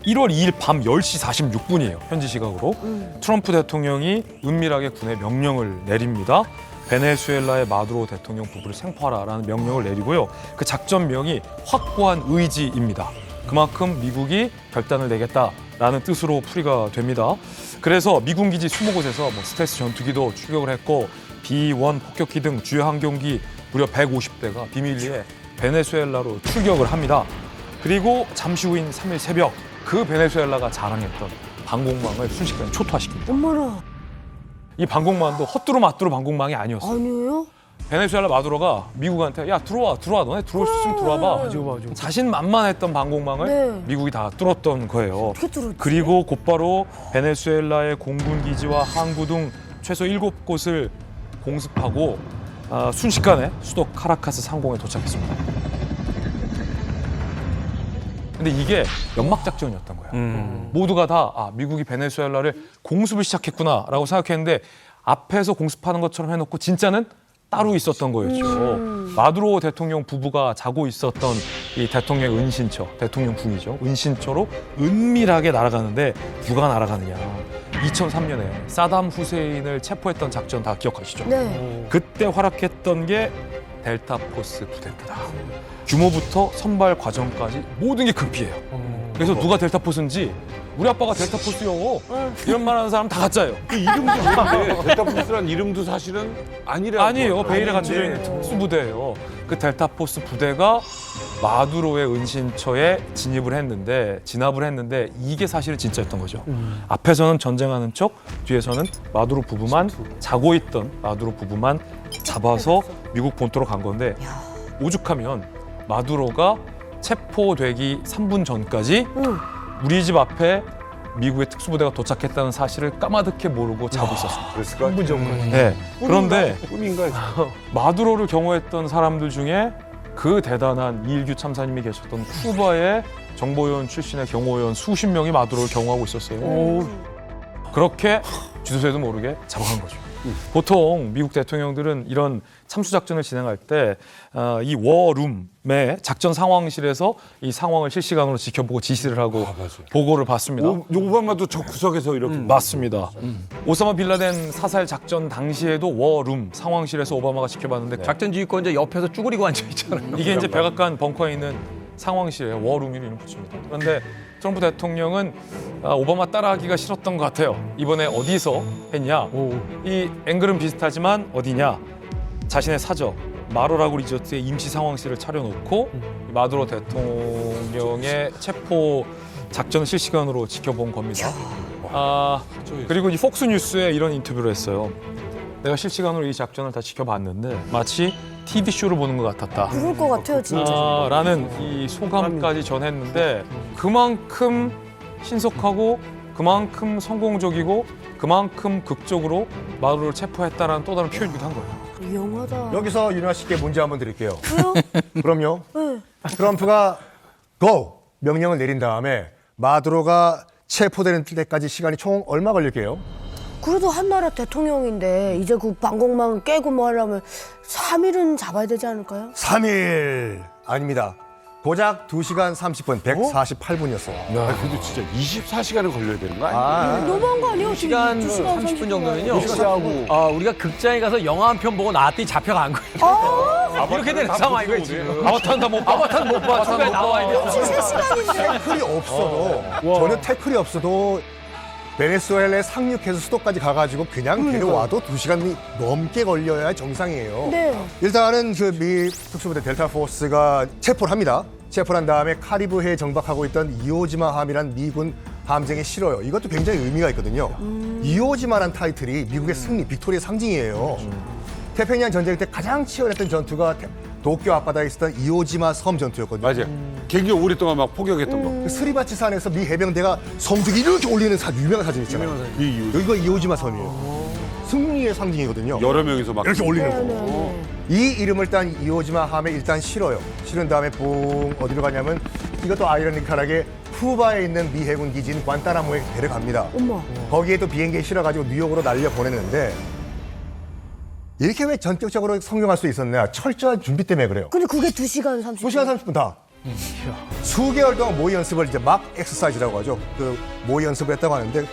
1월 2일 밤 10시 46분이에요. 현지 시각으로. 트럼프 대통령이 은밀하게 군에 명령을 내립니다. 베네수엘라의 마두로 대통령 부부를 생포하라라는 명령을 내리고요. 그 작전명이 확고한 의지입니다. 그만큼 미국이 결단을 내겠다라는 뜻으로 풀이가 됩니다. 그래서 미군 기지 20곳에서 스텔스 전투기도 출격을 했고 B-1 폭격기 등 주요 항공기 무려 150대가 비밀리에 베네수엘라로 출격을 합니다. 그리고 잠시 후인 3일 새벽 그 베네수엘라가 자랑했던 방공망을 순식간에 초토화시킵니다. 엄마나. 이 방공망도 헛두루마뚜루 방공망이 아니었어요. 아니에요? 베네수엘라 마두로가 미국한테 야 들어와 너네 들어올 수 있으면 들어와봐. 맞아. 자신만만했던 방공망을 네. 미국이 다 뚫었던 거예요. 어떻게 뚫었지? 그리고 곧바로 베네수엘라의 공군 기지와 항구 등 최소 7곳을 공습하고 순식간에 수도 카라카스 상공에 도착했습니다. 근데 이게 연막 작전이었던 거야. 모두가 다 미국이 베네수엘라를 공습을 시작했구나라고 생각했는데 앞에서 공습하는 것처럼 해놓고 진짜는 따로 있었던 거였죠. 마두로 대통령 부부가 자고 있었던 이 대통령의 은신처, 대통령 궁이죠. 은신처로 은밀하게 날아가는데 누가 날아가느냐. 2003년에 사담 후세인을 체포했던 작전 다 기억하시죠? 네. 그때 활약했던 게 델타 포스 부대입니다. 규모부터 선발 과정까지 모든 게 금피예요. 그래서 누가 델타 포스인지 우리 아빠가 델타 포스요. 이런 말 하는 사람 다 가짜예요. 그 이름도 그런데 델타포스란 이름도 사실은 아니라고. 아니에요. 베일에 갖춰져 있는 특수부대예요. 그 델타 포스 부대가 마두로의 은신처에 진압을 했는데 이게 사실은 진짜였던 거죠. 앞에서는 전쟁하는 척, 뒤에서는 마두로 부부만 자고 있던 마두로 부부만 잡아서 미국 본토로 간 건데 오죽하면 마두로가 체포되기 3분 전까지 우리 집 앞에 미국의 특수부대가 도착했다는 사실을 까마득히 모르고 자고 있었습니다. 그랬을 것 같아요. 네. 그런데 꿈인가? 마두로를 경호했던 사람들 중에 그 대단한 이일규 참사님이 계셨던 쿠바의 정보요원 출신의 경호원 수십 명이 마두로를 경호하고 있었어요. 그렇게 주소에도 모르게 잡아간 거죠. 보통 미국 대통령들은 이런 참수작전을 진행할 때 이 워룸의 작전 상황실에서 이 상황을 실시간으로 지켜보고 지시를 하고 보고를 받습니다. 오바마도 저 구석에서 이렇게. 맞습니다. 오사마 빌라덴 사살 작전 당시에도 워룸 상황실에서 오바마가 지켜봤는데 작전 지휘권자 옆에서 쭈그리고 앉아 있잖아요. 이게 이제 백악관 벙커에 있는 상황실에 워룸이라는 이름 붙입니다. 그런데 트럼프 대통령은 오바마 따라하기가 싫었던 것 같아요. 이번에 어디서 했냐? 이 앵글은 비슷하지만 어디냐? 자신의 사저 마로라고 리조트의 임시 상황실을 차려놓고 마두로 대통령의 체포 작전을 실시간으로 지켜본 겁니다. 그리고 이 폭스뉴스에 이런 인터뷰를 했어요. 내가 실시간으로 이 작전을 다 지켜봤는데 마치 TV쇼를 보는 것 같았다. 그럴 것 같아요, 진짜. 라는 이 소감까지 전했는데 그만큼 신속하고 그만큼 성공적이고 그만큼 극적으로 마두로를 체포했다라는 또 다른 표현이기도 한 거예요. 위험하다. 여기서 윤아 씨께 문제 한번 드릴게요. 왜요? 그럼요. 네. 트럼프가 고! 명령을 내린 다음에 마두로가 체포되는 때까지 시간이 총 얼마 걸릴게요? 그래도 한 나라 대통령인데 이제 그 방공망 깨고 뭐 하려면 3일은 잡아야 되지 않을까요? 3일 아닙니다. 고작 2시간 30분, 148분이었어요. 야, 근데 진짜 24시간은 걸려야 되는 거 아니야? 너무한 거 아니에요? 2시간 2시간 30분 정도면요. 하고. 우리가 극장에 가서 영화 한 편 보고 나왔더니 잡혀간 거예요. 이렇게 되는 상황이고요, 지금. 아바타는 못 봐. 아바타는 못 봐. 중간에 나와야 돼. 3시간인데. 태클이 없어도, 전혀 태클이 없어도 베네수엘라에 상륙해서 수도까지 가가지고 그냥 데려와도 2시간이 넘게 걸려야 정상이에요. 네. 일단은 그 미 특수부대 델타 포스가 체포를 합니다. 체포를 한 다음에 카리브해에 정박하고 있던 이오지마함이란 미군 함정에 실어요. 이것도 굉장히 의미가 있거든요. 이오지마란 타이틀이 미국의 승리, 빅토리의 상징이에요. 태평양 전쟁 때 가장 치열했던 전투가 도쿄 앞바다에 있었던 이오지마 섬 전투였거든요. 맞아요. 굉장히 오랫동안 막 포격했던 거. 그 스리바치산에서 미 해병대가 성적이 이렇게 올리는 유명한 사진 있잖아요. 여기가 이오지마 섬이에요. 승리의 상징이거든요. 여러 명이서 막. 이렇게 올리는 거. 네. 이 이름을 딴 이오지마 함에 일단 실어요. 실은 다음에 붕 어디로 가냐면 이것도 아이러니컬하게 쿠바에 있는 미 해군 기지인 관타나모에 데려갑니다. 엄마. 거기에 또 비행기에 실어가지고 뉴욕으로 날려 보냈는데 이렇게 왜 전격적으로 성공할 수 있었냐? 철저한 준비 때문에 그래요. 근데 그게 2시간 30분. 2시간 30분 다. 수개월 동안 모의 연습을 이제 막 엑서사이즈라고 하죠. 그 모의 연습을 했다고 하는데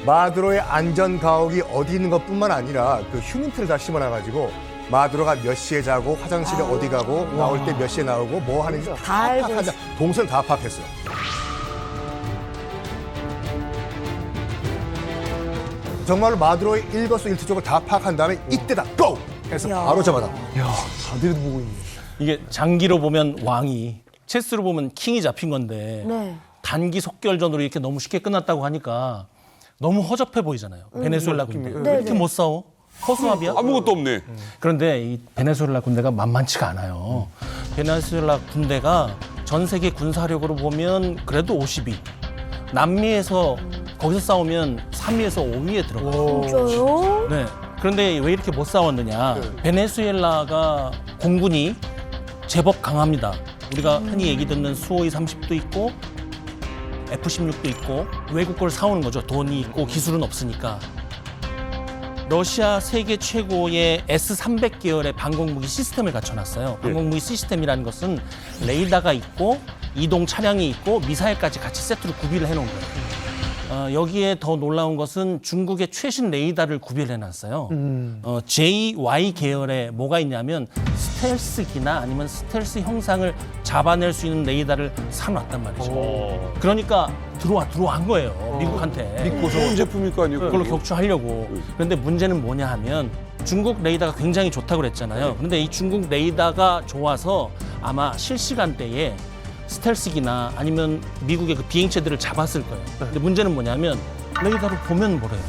마두로의 안전 가옥이 어디 있는 것뿐만 아니라 그 휴민트를 다 심어놔가지고 마두로가 몇 시에 자고 화장실에 어디 가고 나올 때 몇 시에 나오고 뭐 하는지 다 알고 파악한다. 동선을 다 파악했어요. 정말로 마두로의 일거수일투족을 다 파악한 다음에 이때다 고! 해서 야. 바로 잡아다. 이게 장기로 보면 왕이, 체스로 보면 킹이 잡힌 건데 네. 단기 속결전으로 이렇게 너무 쉽게 끝났다고 하니까 너무 허접해 보이잖아요. 베네수엘라 군대. 왜 이렇게 못 싸워? 허수아비야? 아무것도 없네. 그런데 이 베네수엘라 군대가 만만치가 않아요. 베네수엘라 군대가 전 세계 군사력으로 보면 그래도 50위. 남미에서 거기서 싸우면 3위에서 5위에 들어가요. 진짜요? 네. 그런데 왜 이렇게 못 싸웠느냐? 베네수엘라가 공군이 제법 강합니다. 우리가 흔히 얘기 듣는 수호이 30도 있고 F-16도 있고 외국 걸 사오는 거죠. 돈이 있고 기술은 없으니까. 러시아 세계 최고의 S-300 계열의 방공무기 시스템을 갖춰놨어요. 방공무기 시스템이라는 것은 레이더가 있고 이동 차량이 있고 미사일까지 같이 세트로 구비를 해놓은 거예요. 여기에 더 놀라운 것은 중국의 최신 레이더를 구비해놨어요. JY 계열에 뭐가 있냐면 스텔스기나 아니면 스텔스 형상을 잡아낼 수 있는 레이더를 사놨단 말이죠. 그러니까 들어간 거예요. 미국한테. 믿고서 좋은 제품일 거 아니에요. 그걸로 격추하려고. 그런데 문제는 뭐냐 하면 중국 레이더가 굉장히 좋다고 그랬잖아요. 그런데 이 중국 레이더가 좋아서 아마 실시간대에 스텔스기나 아니면 미국의 그 비행체들을 잡았을 거예요. 근데 문제는 뭐냐면 레이더로 보면 뭐래요.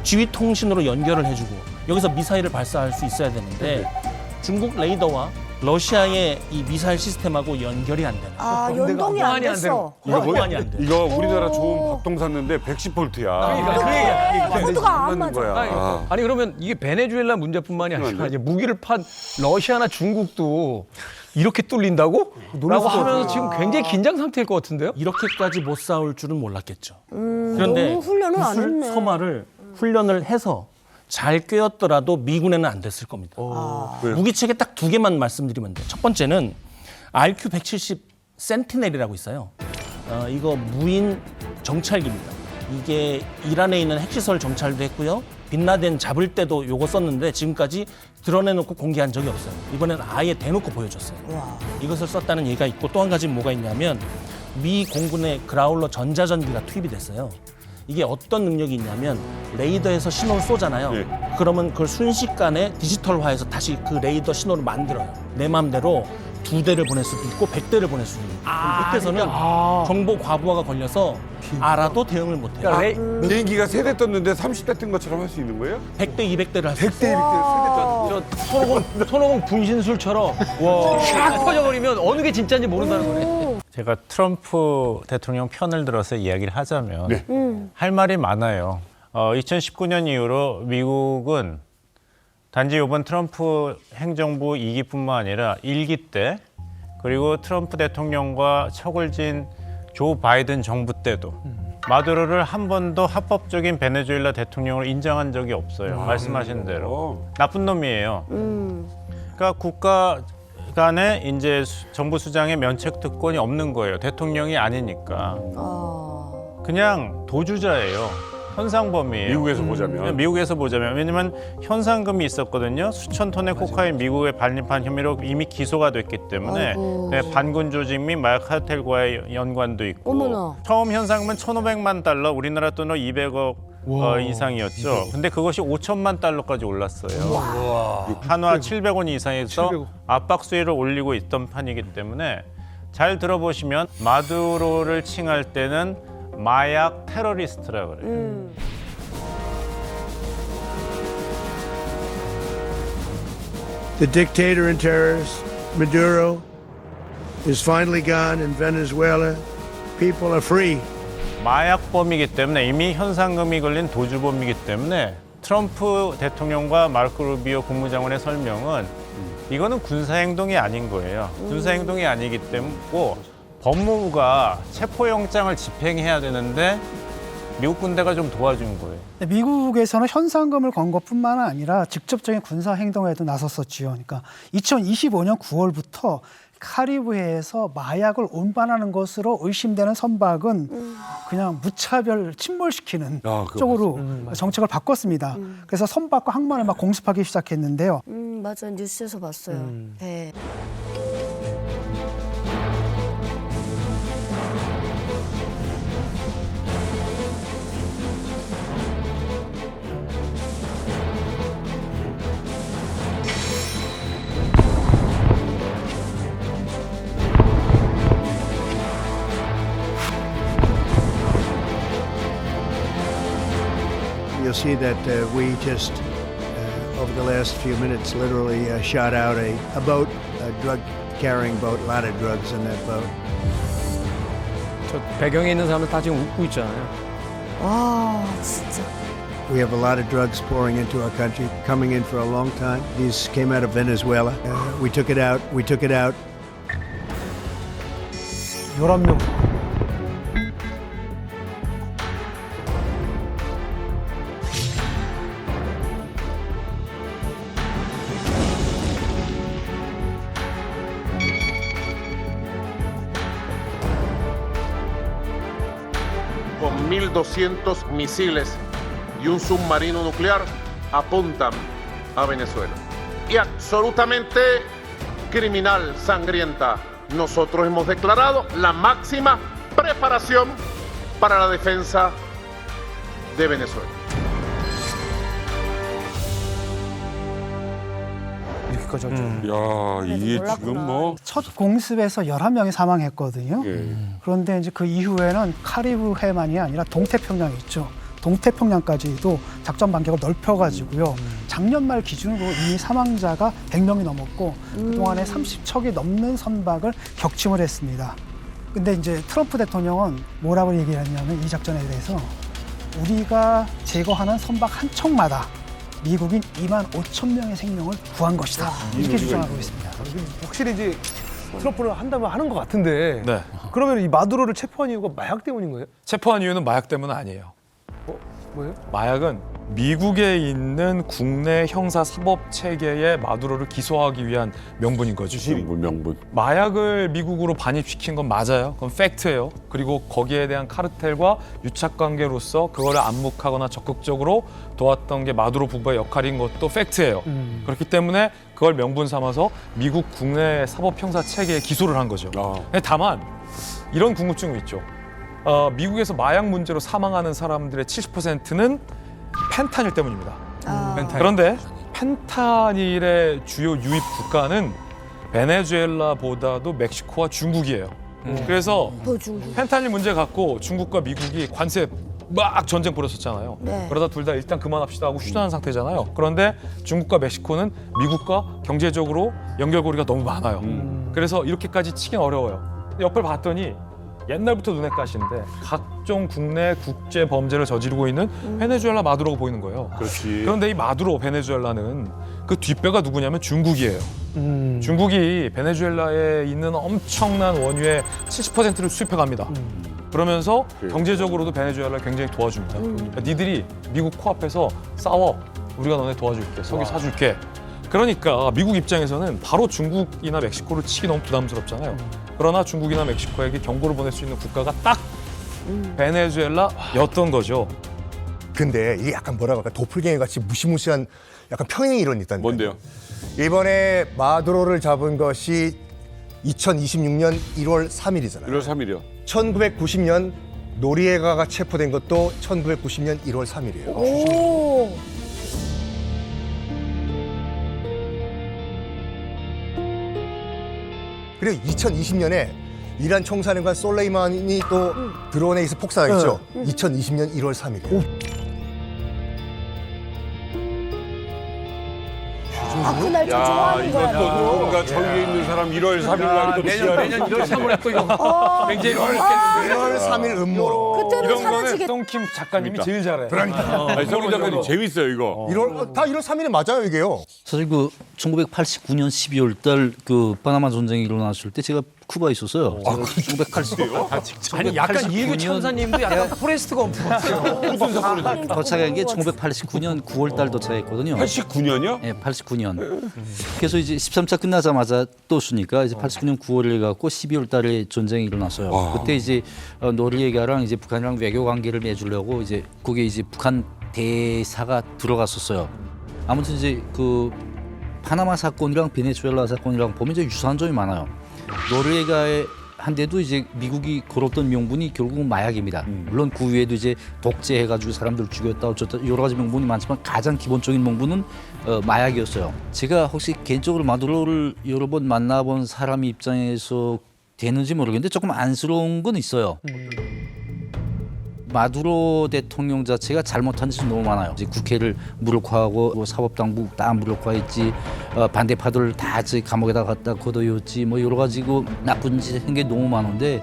지휘 통신으로 연결을 해주고 여기서 미사일을 발사할 수 있어야 되는데 중국 레이더와 러시아의 이 미사일 시스템하고 연결이 안 되는. 아, 연동이 안 됐어. 보안이 안 돼. 이거 우리나라 좋은 박동 샀는데 110볼트야. 코드가 안 맞는 맞아. 거야. 아니 그러면 이게 베네수엘라 문제뿐만이 아니라 이제 무기를 판 러시아나 중국도 이렇게 뚫린다고? 라고 하면서 지금 굉장히 긴장 상태일 것 같은데요? 이렇게까지 못 싸울 줄은 몰랐겠죠. 그런데 너무 훈련을 안 구슬 했네. 소마를 훈련을 해서 잘 꿰었더라도 미군에는 안 됐을 겁니다. 무기체계 딱 두 개만 말씀드리면 돼요. 첫 번째는 RQ-170 센티넬이라고 있어요. 이거 무인 정찰기입니다. 이게 이란에 있는 핵시설 정찰도 했고요. 빈라덴 잡을 때도 요거 썼는데 지금까지 드러내놓고 공개한 적이 없어요. 이번에는 아예 대놓고 보여줬어요. 이것을 썼다는 얘기가 있고 또 한 가지 뭐가 있냐면 미 공군의 그라울러 전자전기가 투입이 됐어요. 이게 어떤 능력이 있냐면 레이더에서 신호를 쏘잖아요. 네. 그러면 그걸 순식간에 디지털화해서 다시 그 레이더 신호를 만들어요. 내 마음대로 2대를 보낼 수도 있고 100대를 보낼 수도 있고. 그때서는 정보 과부하가 걸려서 알아도 대응을 못해요. 그러니까 비행기가 3대 떴는데 30대 뜬 것처럼 할 수 있는 거예요? 100대, 200대를 할 수 있어요. 100대 200대 저 손오공 분신술처럼 샥 퍼져버리면 어느 게 진짜인지 모른다는 거네. 제가 트럼프 대통령 편을 들어서 이야기를 하자면 네. 할 말이 많아요. 2019년 이후로 미국은 단지 이번 트럼프 행정부 2기뿐만 아니라 1기 때 그리고 트럼프 대통령과 척을 진 조 바이든 정부 때도 마두로를 한 번도 합법적인 베네수엘라 대통령으로 인정한 적이 없어요. 말씀하신 대로 나쁜 놈이에요. 그러니까 국가 간에 이제 정부 수장의 면책 특권이 없는 거예요. 대통령이 아니니까. 그냥 도주자예요. 현상범이에요. 미국에서 보자면. 미국에서 보자면. 왜냐면 현상금이 있었거든요. 수천 톤의 코카인 미국에 반입한 혐의로 이미 기소가 됐기 때문에 네, 반군 조직 및 마약 카르텔과의 연관도 있고. 어머나. 처음 현상금은 1,500만 달러, 우리나라 돈으로 200억 이상이었죠. 근데 그것이 5천만 달러까지 올랐어요. 한화 700원 이상에서 압박 수위를 올리고 있던 판이기 때문에 잘 들어보시면 마두로를 칭할 때는 마약 테러리스트라 그래요. The dictator and terrorist, Maduro, is finally gone in Venezuela. People are free. 마약범이기 때문에 이미 현상금이 걸린 도주범이기 때문에 트럼프 대통령과 마르코 루비오 국무장관의 설명은 이거는 군사행동이 아닌 거예요. 군사행동이 아니기 때문에 법무부가 체포영장을 집행해야 되는데 미국 군대가 좀 도와준 거예요. 미국에서는 현상금을 건 것뿐만 아니라 직접적인 군사 행동에도 나섰었지요. 그러니까 2025년 9월부터 카리브해에서 마약을 운반하는 것으로 의심되는 선박은 그냥 무차별 침몰시키는 쪽으로 정책을 바꿨습니다. 그래서 선박과 항만을 막 공습하기 시작했는데요. 맞아. 뉴스에서 봤어요. 네. You'll see that we just, over the last few minutes, literally shot out a boat, a drug-carrying boat, a lot of drugs in that boat. 저 배경에 있는 사람들 다 지금 웃고 있잖아요. 와, 진짜. We have a lot of drugs pouring into our country, coming in for a long time. These came out of Venezuela. We took it out. 11명. Con 1.200 misiles y un submarino nuclear apuntan a Venezuela. Y absolutamente criminal, sangrienta. Nosotros hemos declarado la máxima preparación para la defensa de Venezuela. 이렇게까지 하죠. 야, 이게 지금 뭐 첫 공습에서 11명이 사망했거든요. 그런데 이제 그 이후에는 카리브해만이 아니라 동태평양이 있죠. 동태평양까지도 작전 반경을 넓혀가지고요. 작년 말 기준으로 이미 사망자가 100명이 넘었고 그동안에 30척이 넘는 선박을 격침을 했습니다. 근데 이제 트럼프 대통령은 뭐라고 얘기를 했냐면 이 작전에 대해서 우리가 제거하는 선박 한 척마다 미국인 25,000명의 생명을 구한 것이다. 이렇게 주장하고 있습니다. 확실히 이제 트럼프를 한다면 하는 것 같은데. 네. 그러면 이 마두로를 체포한 이유가 마약 때문인 거예요? 체포한 이유는 마약 때문은 아니에요. 뭐예요? 마약은 미국에 있는 국내 형사 사법 체계에 마두로를 기소하기 위한 명분인 거죠. 명분. 마약을 미국으로 반입시킨 건 맞아요. 그건 팩트예요. 그리고 거기에 대한 카르텔과 유착 관계로서 그거를 암묵하거나 적극적으로 도왔던 게 마두로 부부의 역할인 것도 팩트예요. 그렇기 때문에 그걸 명분 삼아서 미국 국내 사법 형사 체계에 기소를 한 거죠. 근데 다만 이런 궁금증이 있죠. 미국에서 마약 문제로 사망하는 사람들의 70%는 펜타닐 때문입니다. 그런데 펜타닐의 주요 유입 국가는 베네수엘라보다도 멕시코와 중국이에요. 그래서 펜타닐 문제 갖고 중국과 미국이 관세 막 전쟁 벌였었잖아요. 네. 그러다 둘 다 일단 그만합시다 하고 휴전한 상태잖아요. 그런데 중국과 멕시코는 미국과 경제적으로 연결고리가 너무 많아요. 그래서 이렇게까지 치긴 어려워요. 옆을 봤더니 옛날부터 눈에 까시는데 각종 국내 국제 범죄를 저지르고 있는 베네수엘라 마두로가 보이는 거예요. 그렇지. 그런데 이 마두로 베네수엘라는 그 뒷배가 누구냐면 중국이에요. 중국이 베네수엘라에 있는 엄청난 원유의 70%를 수입해 갑니다. 그러면서 경제적으로도 베네수엘라를 굉장히 도와줍니다. 그러니까 니들이 미국 코앞에서 싸워. 우리가 너네 도와줄게. 석유 사줄게. 그러니까 미국 입장에서는 바로 중국이나 멕시코를 치기 너무 부담스럽잖아요. 그러나 중국이나 멕시코에게 경고를 보낼 수 있는 국가가 딱 베네수엘라였던 거죠. 근데 이게 약간 뭐라고 할까 도플갱이 같이 무시무시한 약간 평행 이론이 있다는 뭔데요? 이번에 마두로를 잡은 것이 2026년 1월 3일이잖아요. 1월 3일이요. 1990년 노리에가가 체포된 것도 1990년 1월 3일이에요. 오. 그리고 2020년에 이란 총사령관 솔레이마니 또 드론에 의해서 폭사했죠. 2020년 1월 3일이에요. 그날 좀 야, 좋아하는 거야. 이것도 누군가 저기에 있는 사람 1월 3일 날 또 내년 1월 3월에 또 이거 굉장히 어렵겠는데. 1월 3일 음모로. 그때는 이런 거는 사라지겠다. 똥킴 작가님이 제일 잘해. 아니, 성 작가님 재밌어요, 이거. 다 1월 3일이 맞아요, 이게요. 사실 그 1989년 12월 달 그 파나마 전쟁이 일어났을 때 제가 직후가 있었어요. 1980. 아니 약간 이일교 천사님도 약간 포레스트 검프 같아요. 무슨 사건이 도착한 게 1989년 9월 달 도착했거든요. 89년이요? 네, 89년. 그래서 이제 13차 끝나자마자 또 쓰니까 이제 89년 9월에 갖고 12월 달에 전쟁이 일어났어요. 그때 이제 노르웨이아랑 이제 북한이랑 외교 관계를 맺으려고 이제 거기에 이제 북한 대사가 들어갔었어요. 아무튼 이제 그 파나마 사건이랑 베네수엘라 사건이랑 보면 이제 유사한 점이 많아요. 노르웨이아의 한데도 이제 미국이 걸었던 명분이 결국은 마약입니다. 물론 그 위에도 이제 독재해가지고 사람들 죽였다 어쩌다 여러 가지 명분이 많지만 가장 기본적인 명분은 마약이었어요. 제가 혹시 개인적으로 마두로를 여러 번 만나본 사람 입장에서 되는지 모르겠는데 조금 안쓰러운 건 있어요. 마두로 대통령 자체가 잘못한 짓이 너무 많아요. 이제 국회를 무력화하고 사법당국 다 무력화했지, 반대파들 다 감옥에다 갖다 걷어였지, 뭐 여러 가지 나쁜 짓 한 게 너무 많은데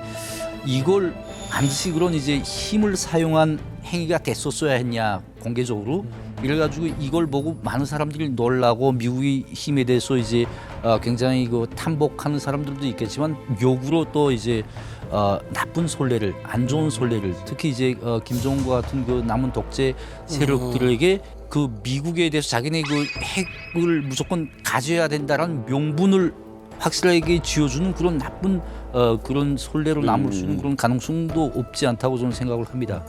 이걸 반드시 그런 이제 힘을 사용한 행위가 됐었어야 했냐 공개적으로 이래가지고 이걸 보고 많은 사람들이 놀라고 미국의 힘에 대해서 이제 굉장히 탐복하는 사람들도 있겠지만 역으로 또 이제 나쁜 선례를 안 좋은 선례를 특히 이제 김정은과 같은 그 남은 독재 세력들에게 그 미국에 대해서 자기네 그 핵을 무조건 가져야 된다라는 명분을 확실하게 쥐어주는 그런 나쁜 그런 선례로 남을 수 있는 그런 가능성도 없지 않다고 저는 생각을 합니다.